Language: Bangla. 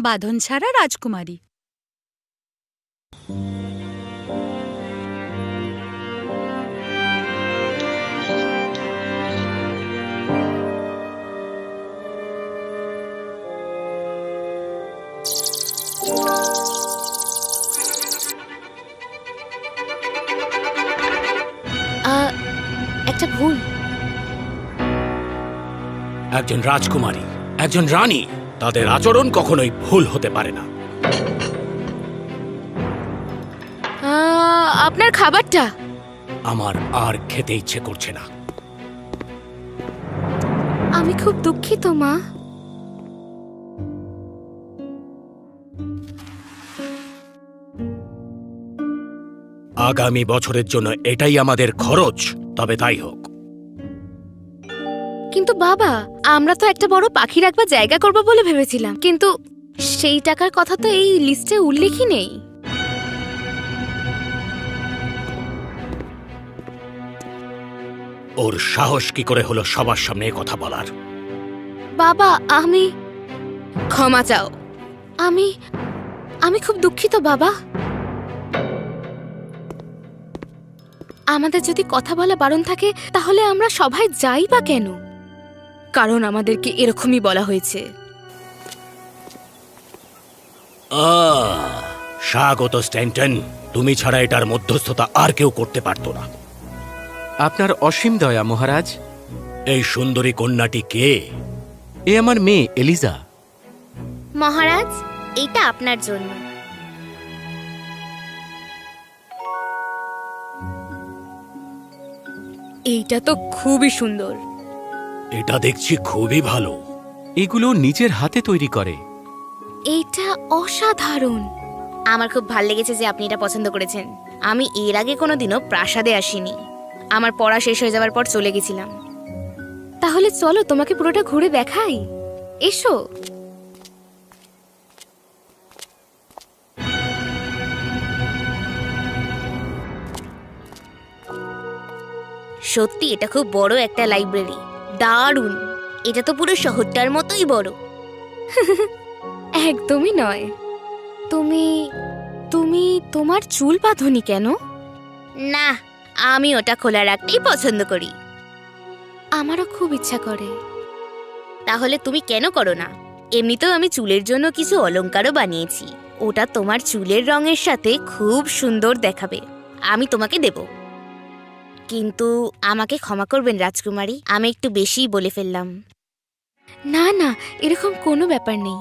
বাঁধন ছাড়া রাজকুমারী। একটা ভুল। একজন রাজকুমারী, একজন রানী, তাদের আচরণ কখনোই ভুল হতে পারে না। আপনার খাবারটা। আমার আর খেতে ইচ্ছে করছে না। আমি খুব দুঃখিত মা। আগামী বছরের জন্য এটাই আমাদের খরচ, তবে তাই হোক। কিন্তু বাবা, আমরা তো একটা বড় পাখি রাখবার জায়গা করব বলে ভেবেছিলাম, কিন্তু সেই টাকার কথা তো এই লিস্টে উল্লেখই নেই। ওর সাহস কি করে হলো সবার সামনে কথা বলার? বাবা, আমি ক্ষমা চাও। আমি আমি খুব দুঃখিত বাবা। আমাদের যদি কথা বলা বারণ থাকে তাহলে আমরা সবাই যাই বা কেন? কারণ আমাদেরকে এরকমই বলা হয়েছে। স্বাগত স্ট্যান্টন, তুমি ছাড়া এটার মধ্যস্থতা আর কেউ করতে পারতো না। আপনার অসীম দয়া মহারাজ। এই সুন্দরী কন্যাটি কে? এ আমার মেয়ে এলিজা। মহারাজ, এটা আপনার জন্য। এইটা তো খুবই সুন্দর। এটা দেখছি খুবই ভালো। এগুলো নিজের হাতে তৈরি করে। এইটা অসাধারণ। আমার খুব ভালো লেগেছে যে আপনি এটা পছন্দ করেছেন। আমি এর আগে কোনোদিনও প্রাসাদে আসিনি। আমার পড়া শেষ হয়ে যাওয়ার পর চলে গেছিলাম। তাহলে চলো তোমাকে পুরোটা ঘুরে দেখাই। এসো। সত্যি এটা খুব বড় একটা লাইব্রেরি। দারুণ। এটা তো পুরো শহরটার মতোই বড়। একদমই নয়। তুমি তুমি তোমার চুল বাঁধনি কেন? না, আমি ওটা খোলা রাখতেই পছন্দ করি। আমারও খুব ইচ্ছা করে। তাহলে তুমি কেন করো না? এমনিতেও আমি চুলের জন্য কিছু অলংকারও বানিয়েছি। ওটা তোমার চুলের রঙের সাথে খুব সুন্দর দেখাবে। আমি তোমাকে দেব। কিন্তু আমাকে ক্ষমা করবেন রাজকুমারী, আমি একটু বেশিই বলে ফেললাম। না না, এরকম কোনো ব্যাপার নেই।